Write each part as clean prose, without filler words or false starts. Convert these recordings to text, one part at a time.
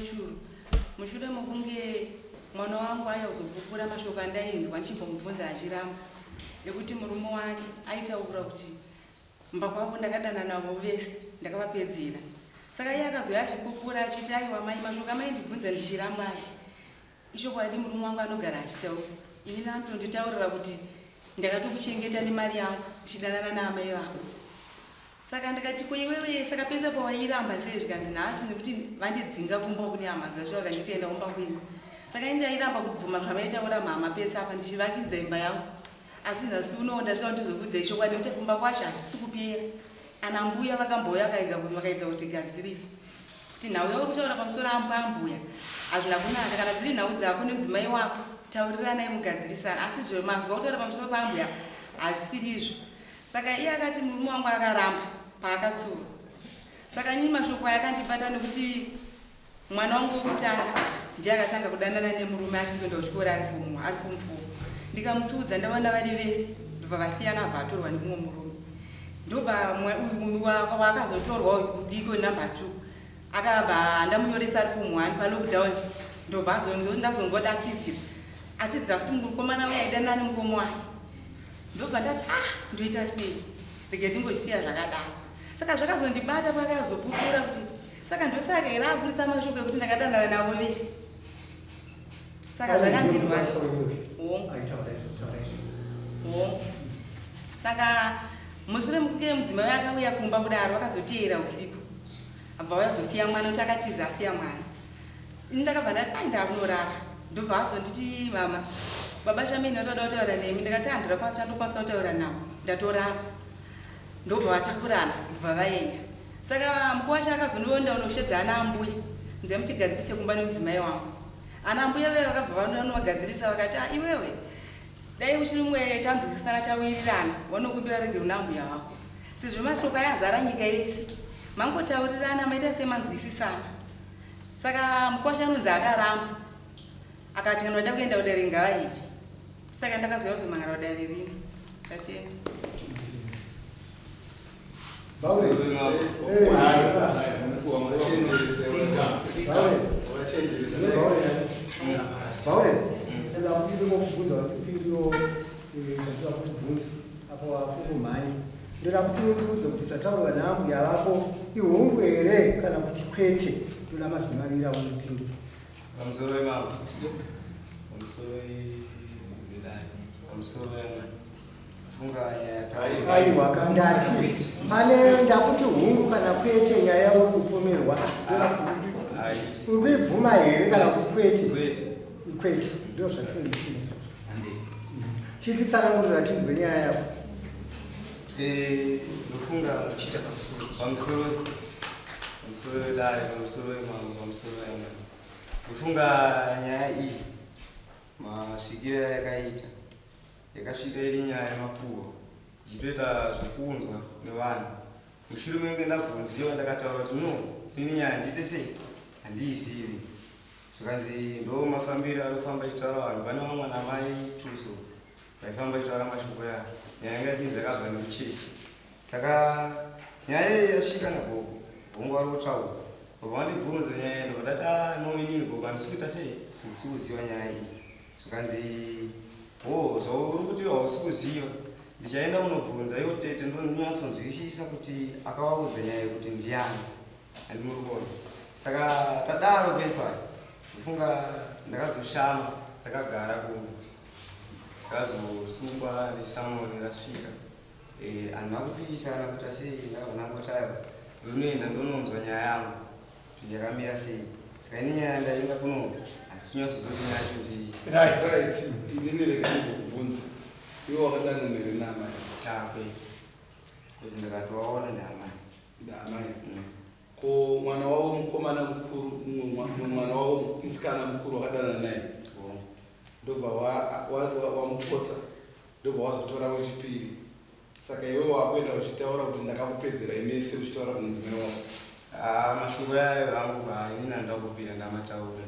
wechuru. Mushure mokunge mwana wangu ayazokukura mashoko andainzwa nchimubvunza achiramba nekuti murume wake aitaura kuti mba kwavo ndakadana navo vese ndakavapedzera. Saka iye akazoya achikukura achiti aiwa mai mashoko amaindibvunza ndichiramba ichokwadi murume wangu anogara achitaura. Ini anotonditaurira kuti ndakatokuchengeta nemari yangu ndichidanana naamai vako. Saka ndakati kuiwewe saka pesa pawairamba sei zvikanzi nhasi nekuti vandidzinga kumba kune hama dzacho vakanditenda kumba kwenyu. Saka ndairamba kubvuma zvamaitaura mama pesa apa ndichivakidza imba yangu. Asi nhasi uno ndasvika ndizokudza ichokwadi nekuti kumba kwacho hazvisi kupera. Anambuya vakambouya vakaedza kutigadzirisa. Kuti nhau yavo kutaura pamusoro ambuya hazvina kunaka. Kana dziri nhau dzako nemudzimai wako tauriranai mugadzirisana. Asi zvemazwa kutaura pamusoro paambuya hazvisiri izvo. Saka iye akati murume wangu akaramba paakatsura. Saka inini mashoko aya akandibata nekuti mwana wangu wokutanga ndiye akatanga kudanana nemurume achipinda kuchikora ari form 4. Ndikamutsudza ndaona vari vese ndobva vasiyana abva atorwa nemumwe murume. Ndobva uyu wakazotorwa mudiki number 2 akabva ndamunyoresa ari form 1 palockdown. Ndobva ndazongoti atizira futi mukomana uya aidanana nemukomo wake. Ndobva ndati ndoita sei rege ndingochisiya zvakadaro. Saka zvakazondibata pakazopupura kuti saka ndosaka era akuritsa mashoko ekuti ndakadanana navo vese. Saka zvakandirwadza. Saka mushure mokunge mudzimai akauya kumba kudaro akazoteera usiku. Abva wazosiya mwana kuti akatiza asiya mwana. Ini ndakabva ndati ndakunorara. Ndobva azonditi mama baba shameni watoda kutaura nemi. Ndakati ndakwanisa kutaura navo ndatorara. Ndobva vatakurana kubva vaenda. Saka mukuru wacho akazondoenda unoshedza NeAmbuya nze mutigadzirise kumba nemudzimai wangu. Anambuya veve vakabva vanovagadzirisa vakati iwewe dai uchiri mumwe tanzwisisana tawirirana vanokumbira rege NeAmbuya wako. Sezvo mashoko ayazara nyika yese mangotaurirana maita semanzwisisana. Saka mukuru wacho anonzi akaramba akati kana vada kuenda kudare ngavaite. Saka ndakazoya kuzomangara kudare rino. Tatenda. Ndira kuti kuti tataura naAmbuya vako ihungu here kana kuti kwete. Ndoda mazvinavira unopindu. Pamusoro mama. Pamusoro bidai. Pamusoro funganya aiwa kandati pane ndakuti hungu kana kwete nyaya yavo kupomerwa. Uribvuma here kana kuti kwete. Kwete ndio zvatinoitina. Chititsanangurira tinzwe nyaya yavo. Ndofunga kuchita pamusoro dai pamusoro mama pamusoro yana. Ndofunga nyaya iyi masvikiro yakaita yakasvika iri nyaya yemakuhwa ichitoita zvokuunzwa nevanhu. Mushure menge ndabvunziwa ndakataura kuti no ini nyaya ndiite sei handiizivi. Zvikanzi ndo mafambiro arikufamba ichitaura vanhu pane vamwe naAmai Tuso vaifamba ichitaura mashoko aya nyaya yanga ichinzi yakabva nemuchechi. Saka nyaya iyi yasvika nagogo hongu ari kutaura obva wandibvunza nyaya iyi ndobva ndati no inini gogo handisi kuita sei handisi kuziva nyaya iyi. Zvikanzi zvauri kuti hausi kuziva ndichaenda kunobvunza iwo tete ndonyatsonzwisisa kuti akavaudza nyaya yekuti ndiani handimuri kuona. Saka tadaro pepari ndofunga ndakazoshama ndakagara kumwe ndakazosungwa nesamoni rasvika handina kupisana kuita sei ndakabva ndangotaiwa ndonoenda ndononzwa nyaya yangu kuti yakamira sei. Saka ini nyaya ndainga kuno handisinyatsoziva kuti nyacho ndii. Right. Inini rega ndikubvunza. Iwe wakadana neAmai. Kwete. Kuti ndakatovaona naAmai. Ko mwana wavo mukomana mukuru mwana wavo musikana mukuru wakadana naye. Ndobva wamupotsa. Ndobva wazotora wechipiri. Saka iwe wakuenda uchitaura kuti ndakakupedzera imese uchitaura kumudzimai wako. Mashoko yayo angu inini handida kupira ndamataura.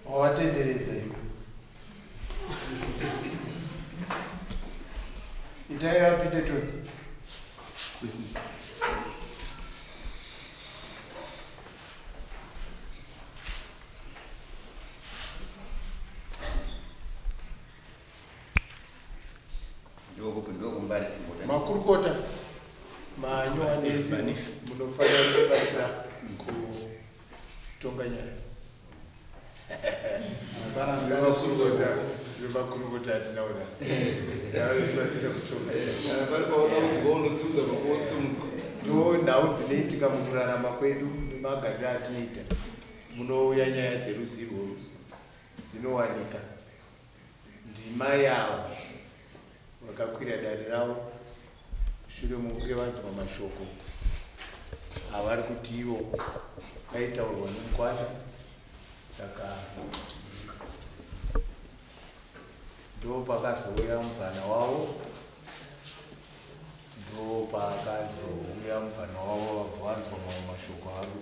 Wawatenderedza iwe. Itai vapite toni. tonganyaya Hapana vevakurukota atinaona ndo nhau dzinoitika mukurarama kwedu nemagariro atinoita munouya nyaya dzerudzi rworu dzinowanika ndima yavo vakakwira dare ravo shure mokunge vanzwa mashoko avari kuti ivo vaitaurwa nemukwata saka ndo pakazouya mubvana wavo ndo pakazouya mubvana wavo vabvanzwa mamwe mashoko avo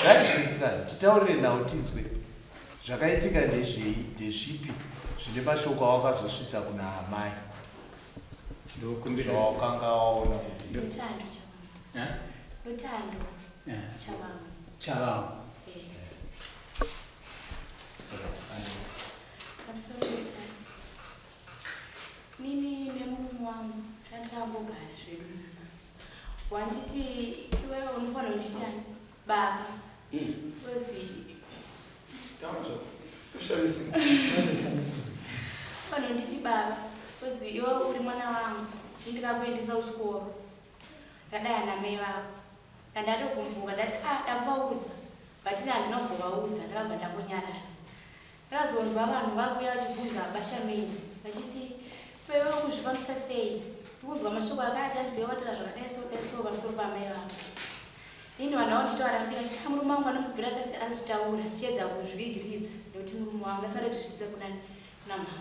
ngatipikisana titaurire nhau tinzwe zvakaitika ndezvipi zvine mashoko awakazosvitsa kuna amai zvawakanga waona kuti Lutando Chavamo. Nini nemurume wangu tandambogara zvedu wanditi iwewe unofanira kunditani baba kozi fanira kunditi baba kozi iwe uri mwana wangu tindikakuendesa kuchikoro ndadai namai vako ndandatokumbuka ndati ndakuvaudza batina handinozovaudza ndakabva ndambonyarara ndakazonzwa vanhu vakuuya vachibvunza bashameni vachiti wewe kuzvifambisa sei ndikunzwa mashoko akati anziva vatira zvakadaiso pamusoro pamai vako ini vanhu vavo ndichitovarambira chita murume wangu anomubvira tase azvitaura chiedza kuzvivigiridza nekuti murume wangu ndasada kuti zvisise kuna mama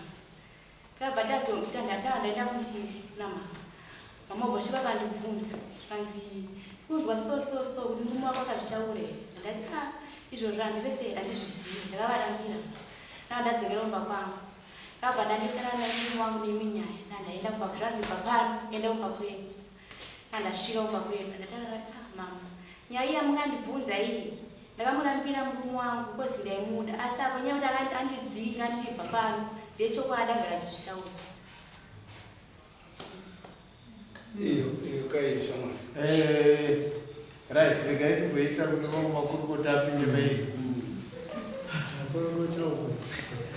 ndakabva tazomita ndaenda kutiri kuna mama mama bvashi vakandibvunza kanzi kunzwa so kuti murume wako akazvitaure ndati izvozvo handirese handizvizivi ndakavarambira ndakandadzokera kumba kwangu ndakabva ndandisana namurume wangu neminyaya ndandaenda kumba kuzvanzi papano enda kumba kwenu ndandasvika kumba kwenu ndatarara mama nyaya yamungandibvunza iyi ndakamurambira murume wangu kozi ndaimuda asi apo nyaya kuti andidzinga ndichibva pano ndechokwadi agara achizvitaura right regai kugoisa kuti vamwe makurukota apinde mairi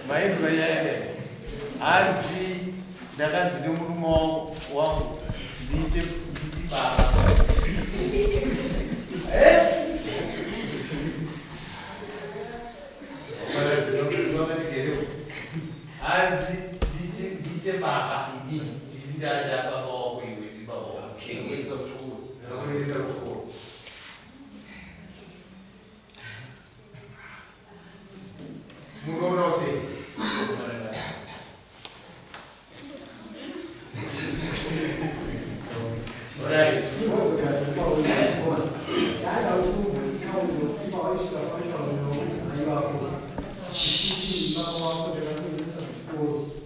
mainzwa nyaya hanzi ndakanzi nemurume wangu ndiite baba hanzi ndiite baba nditi ndada baba wako iwe ti baba wako kuendesa kuchikoro munoona sei right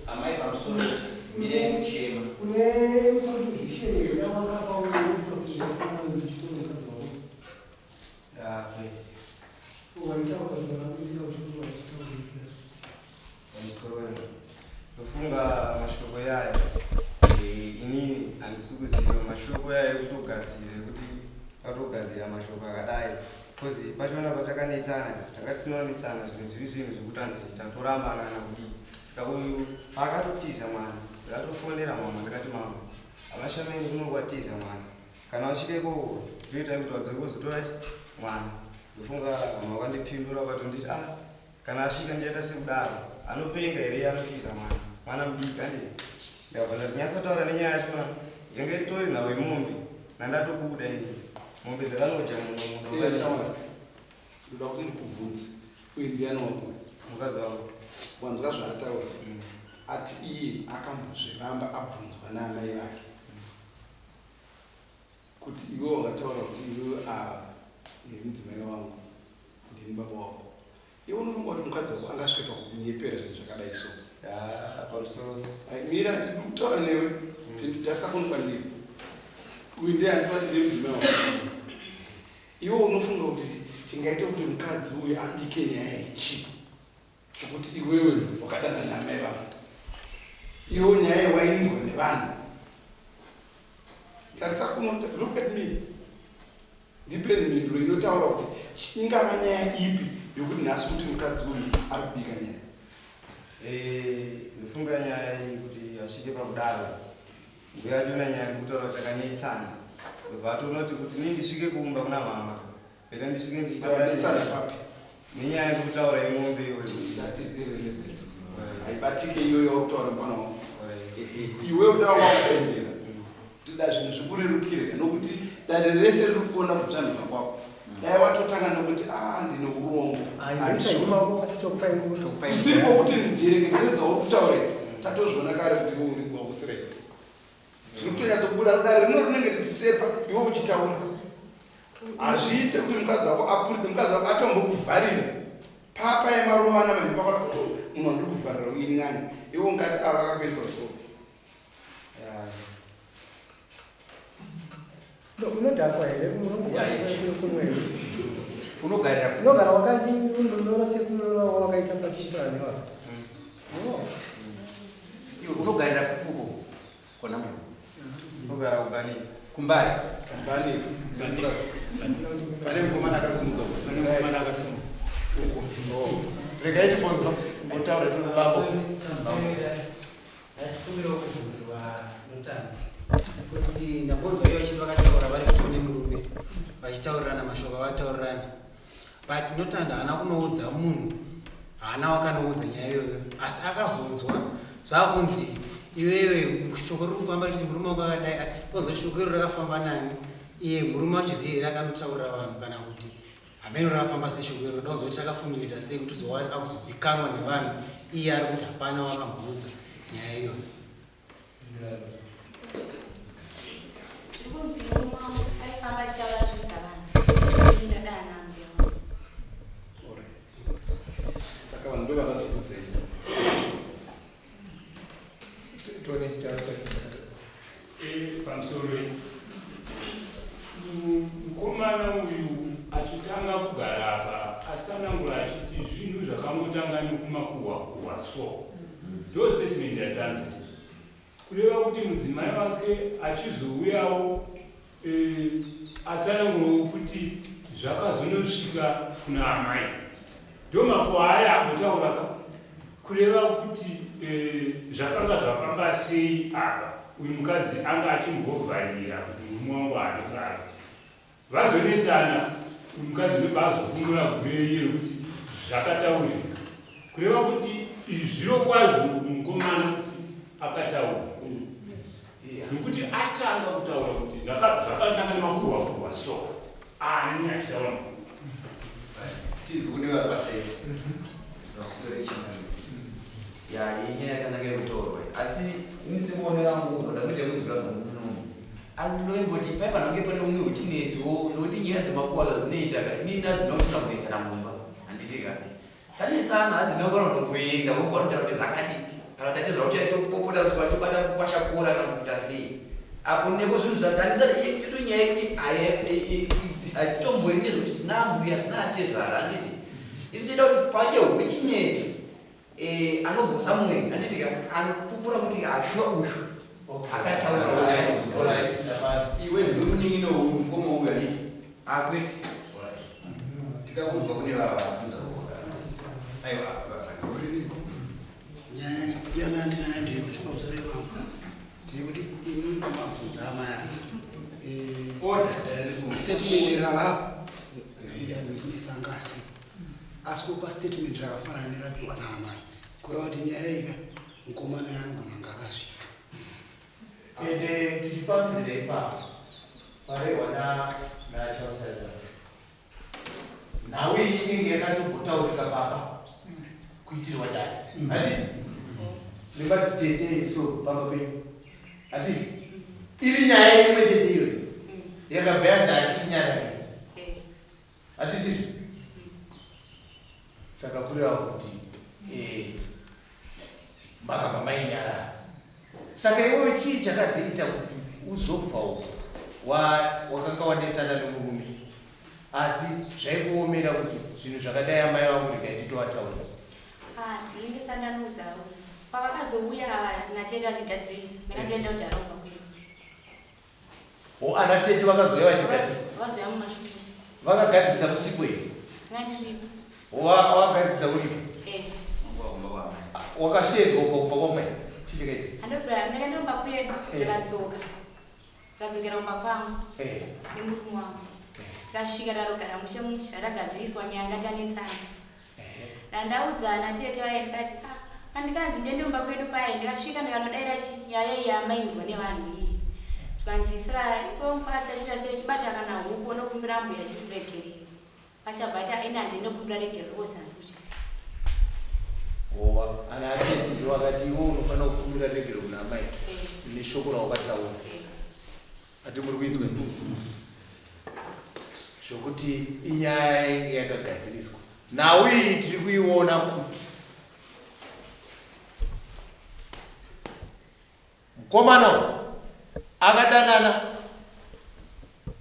Amai pamusoro ndirekuchema ndofunga mashoko yayo inini handisikuziva mashoko yayo kutogadzira kuti patogadzira mashoko akadai kozi pachona patakanetsana takati sinoonetsana zvinhu zvekutanzi tatorambana nakudii saka uyu paakatotiza mwana ndakatofonera mama ndakati mama avashameni kunokwatiza mwana kana uchideko toita kuti wadzoke kuzotora mwana ndofunga mama wakandipindura ukatonditi kana asvika ndichaita sekudaro anopenga here anotiza mwana mudiki andii ndakabva ndati nyatsotaura nenyaya yacho mwana yange ritori nhau yemombe nandatobuda ini mombe dzakanoja ndoda kuti ndikubvunze uye ndiani wako mukadzi wangu wanzwa zvaataura ati iye akambozviramba abvunzwa naamai vake kuti iwe wakataura kuti iwe mudzimai wangu ndini baba wako iwe unofunga kuti mukadzi wako angasvika kukunyepera zvinhu zvakadai so pamusoro mira ndikutaura newe ndasakonekwa ndiri uyu ndiye andifati ndiri mudzimai wako iwe unofunga kuti chingaita kuti mukadzi uyu abike nyaya ichi chokuti iwewe wakadana namai vako iwe nyaya wainzwa nevanhu look at me ndipeni mhinduro inotaura kuti ingava nyaya ipi yokuti nhasi kuti mukadzi uyu ari kubika nyaya. Ndofunga nyaya iyi kuti asvike pakudaro nguya yacho nyaya yekutaura kuti takanyetsana ndobva atonoti kuti ini ndisvike kuumba kuna mama pera ndisvike ndichitauranyetsana papi nenyaya yekutaura yemombe haibatike iyoyo wakutaura mwana wangu iwe udawa wakupendera kuti da zvinhu zvikurerukire nokuti dare rese riri kuona kutsvanuka kwako dai watotanga nokuti ndine urombo usipo kuti ndijerekedza wakutauredza tatozviona kare kuti iwe uri wakusiredza zvinotonyatsobuda dare rino rinenge richisepa iwe uchitaura hazviite kuti mukadzi wako apuridze mukadzi wako atombokuvharira papa yemaruva namaipakaa munhu andiri kuvharira uini ngani iwe ungati ava akakuendwa so unodhakwa here unogara wakanyora sekunora wakaita pakisirani unogarira kutuko kona munhu ogara ugani kumbari pane mukomana akasimuka regai tibonzwa ngotaura tunobavo kubvunzirwa notanda kuti ndabonzwa iyo vachiti vakataura vari kuti nemurume vachitaurirana mashoko vataurirana but notanda haana kunoudza munhu haana wakanoudza nyaya iyoyo asi akazonzwa zvakunzi iwewe shoko riri kufamba kuti murume wako akadai onzwa shoko iro rakafamba nani iye murume wacho ndiye rakanotaurira vanhu kana kuti hameno rakafamba seshoko iro ndaunzwa kuti takafumirira sei kuti akuzozikanwa nevanhu iye ari kuti hapana wakamboudza nyaya iyoyo. kunzi murume wangu aifamba achitaura zviudza vanhu ini ndada naAmbuya wangu. saka vanhu ndo vakazofudzei pamusoro mukomana uyu achitanga kugara apa atsanangura achiti zvinhu zvakangotanga nekumakuhwa so ndo statement yatanza kureva kuti mudzimai wake achizouyawo atsanangurawo kuti zvakazonosvika kuna amai ndo makuhwa aya agotauraka kureva kuti zvakanga zvafamba sei apa uyu mukadzi anga achimgovharira kuti murume wangu anogara vazonetsana uyu mukadzi webazofungura gureriyero kuti zvakataurika kureva kuti zviro kwazvo mukomana kuti akataura nokuti atanga kutaura kuti zvakatanga nemakuhwa so ani achitaura tizwi kune vakasei inyaya yakanaka yekutaurwa asi ini sekuonera nguva ndakuita kunzvira nomunomu asi ndinoimboti paifanange pane umwe hutinesiwo nokuti nyaya dzemakuhwa dzinoita inini adzinofuna kunetsana mumba handiti ka tanetsana adzinokona kuenda wokuanotaura kuti zakati kana tatezva kuti aitopopota rusiva tobata kukwashakura kana kuita sei apo nepo zvinhu zvatanetsana ito nyaya yekuti hadzitombori nezvekuti tinaAmbuya tinaatezara handiti isi toda kuti paite hwitinesi anobva samweri handiti anopupura kuti ashua ushu akataura iwe ndiuninino mukoma uyu handiti akwete tikakunzwa kune vavasinza aiwa nyaya yanandinayo ndiri kuti pamusoro ipangu ndiri kuti ini ndamabvunza amai statement ravapo yanesangazi asi kupa statement rakafanana nerapiwa naAmai kureva kuti nyaya ika mukomana yangu manga akazviita ende tichipanzira ipapo parehwa nachausaida nhau iyi inenge yakatogotaurika papa kuitirwa dare hatiti nemadzitete so pamba penyu hatiti iri nyaya imwe tete iyoyo yakabva yadzati nyarari hatiti saka kureva kuti makabva mainyarara saka iwewe chii chakazoita kuti uzobva uko wakanga wanetsana nemurume asi zvaikuomera kuti zvinhu zvakadai amai vangu regai titowataura ndinenge sandanudzawo pavakazouya natete achigadzirisa ndakandienda kuti araumba kwedu anatete vakazouya vachigadzirisa vakazoya mumashure vakagadzisa usiku here Ngandiripo. wagadzisa uripo Ngwa wakashedzwa kubva kwamai chichikaita Andobra ndakandomba kwedu ndakadzoka. Ndakadzokera kumba kwangu nemurume wangu. Ndasvika ndarogara mushe musha ndagadziriswa nyanga tanetsana. Ndandaudzana tete waye ndikati andikanzi ndendomba kwedu paye ndikasvika ndikanodaira nyaya iyi yamainzwa nevanhu iyi. Twanzisa ipo mpacha chita chibata kana huko nokumbira mbuya chikuregerera. Pachabata aina ndinokumbira regerero osasi kuchisa. ana atete ndo wakati iwo unofanira kukumbira regerero kuna amai neshoko rawakataura ati muri kuinzwa zvokuti inyaya yange yakagadziriswa nawe iyi tiri kuiona kuti mukomana akadanana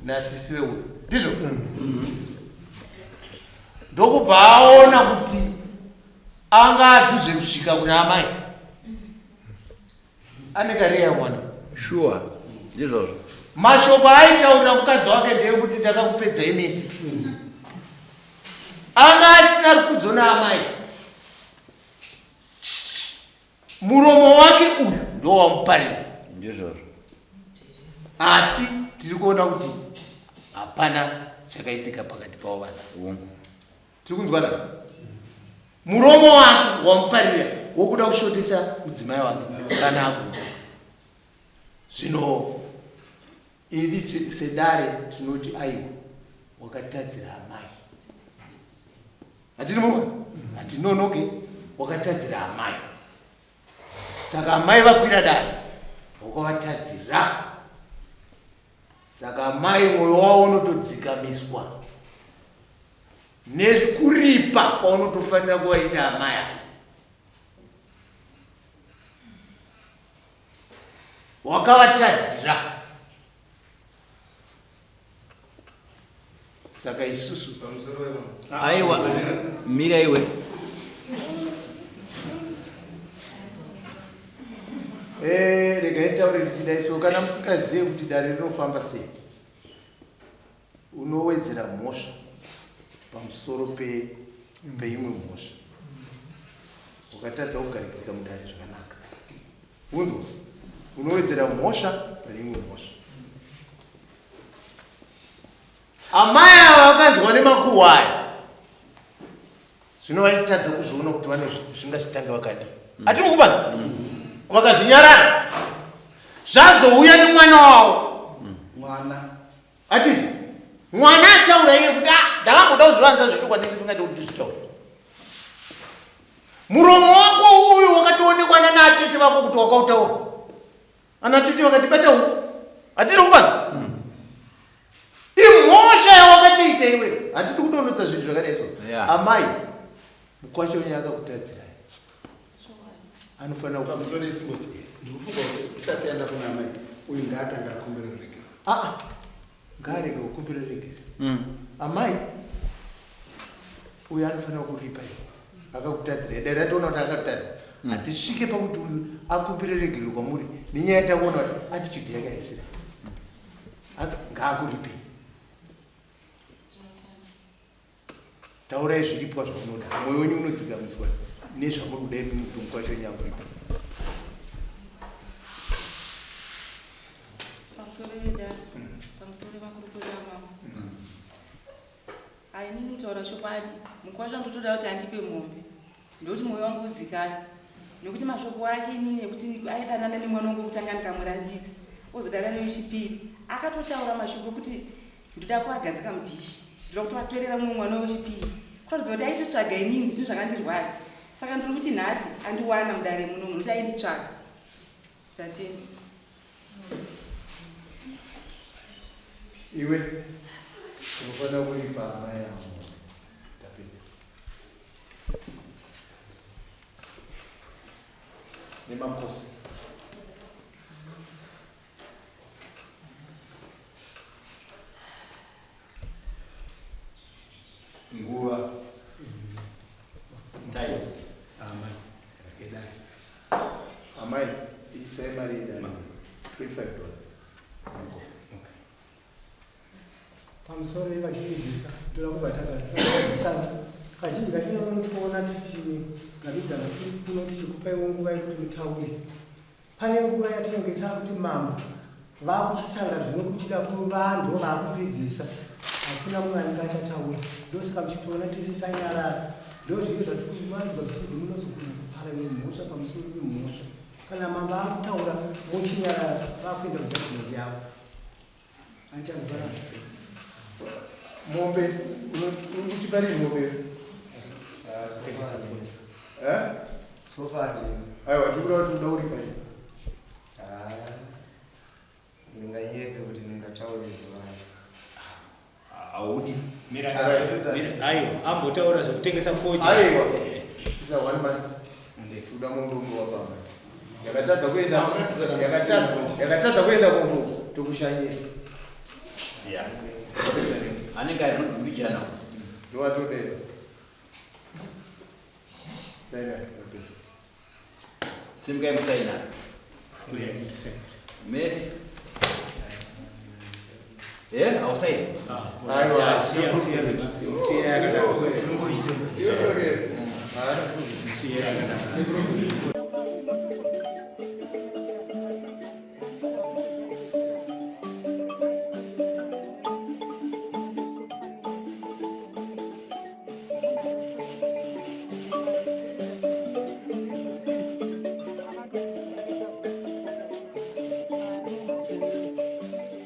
nasisi weuyu ndizvo ndokubva aona kuti anga adhuze kusvika kuna amai ane kareya mwana Sure. Ndizvozvo. mashoko aitaurira mukadzi wake ndeyekuti ndakakupedzai misi anga asina rukudzo naamai muromo wake uyu ndowamuparira Ndizvozvo. asi tiri kuona kuti hapana chakaitika pakati pavo vana tiri kunzwana muromo wake wamuparira wokuda kushotesa mudzimai wake kana akuda zvino iri sedare tinoti aiwa wakatadzira amai hatiri murwa hatinonoke wakatadzira amai saka amai vakwira dare wakavatadzira saka amai mwoyo wavo unotodzikamiswa nekuripa kwaunotofanira kuvaita amai avo wakavatadzira saka isusu Aiwa. Mira iwe. regai taure ndichidai so kana musikazive kuti dare rinofamba sei unowedzera mhosva pamusoro peimwe mhosva ukatadza kugarikika mudare zvakanaka unzwa unowedzera mhosva pane imwe mhosva amai ava vakanzwa nemakuhwaya zvino vaitadza kuzviona kuti vane zvingazvitanga vakadi hatiri kubaza vakazvinyarara zvazouya nemwana wavo mwana atiti mwana ataura iye kuti ndakamboda kuzvivanza zvitukwa ndisingadi kuti ndizvitaura muromo wako uyu wakatoonekwa nanaatete vako kuti wakautaura anatete vakatibata uku hatiri kubaza imhosva yawakatoita iwe hatiti kudonodza zvinhu zvakadai so amai mukwacho wenye akakutadzirai anofanira pamusoro isimboti ndikufunga kuti tisati yaenda kuna amai uyu ngaatanga akumbire ruregerero ngaarege kukumbira ruregerero amai uyu anofanira kuripa iwe akakutadzira dai ratoona kuti akakutadzira hatisvike pakuti uyu akumbire ruregerero kwamuri nenyaya takuona kuti atitude yakaisira ngaakuripei taurai zviripwa zvamunoda mwoyo wenyu unodzikamiswa nezvamuri kudai mutumbu kwacho nyakuripa pamusoro vedare pamusoro vakurukurira mama hainini kutaura chokwadi mukwacho ndotoda kuti andipe mombe ndokuti mwoyo wangu udzikana nekuti mashoko ake inini ekuti aidanana nemwana wangu kutanga ndikamurambidza ozodanana wechipiri akatotaura mashoko kuti ndoda kuagadzika mudhishi ndoda kuti vatorera mumwe mwana wechipiri kuratidza kuti aitotsvaga inini zvinhu zvakandirwadza saka ndiri kuti nhasi andiwana mudare muno nokuti ainditsvaga tatendi iwe unofanira kuripa amai avo tapedza nemakosi nguva amai isai mari yedare $25 pamusoro ivachiidzisa tolakubatagazisana kazhinji kachina unotoona tichigavidzana kuno tichikupaiwo nguva yekuti mutaure. Pane nguva yatinenge takuti mambo vakuchitanga zvimwe kuchida kuvanhu vakupedzisa, hakuna mumwe anenge achataura. Ndosaka muchitoona tisi tanyarara. Ndozvino zvatikuvanzwa zvichidzi munozogona kupara nemhosva pamusoro pemhosva. Kana mambo akutaura mochinyarara vakuenda kujadhimenti yavo. Anichanzwara mombe uchipariri mombe sofa aiwa tikura kuti uda uri pai ndinganyeke kuti ndingataurirwa audi aiwa ambotaura zvekutengesa foji aiwa isa 1 month uda mundu wapamba yakatadza kuenda mundu tokushanyira anenge ari nodumbichana ndovatodera saina simukai musaina mesi ausaina aiwa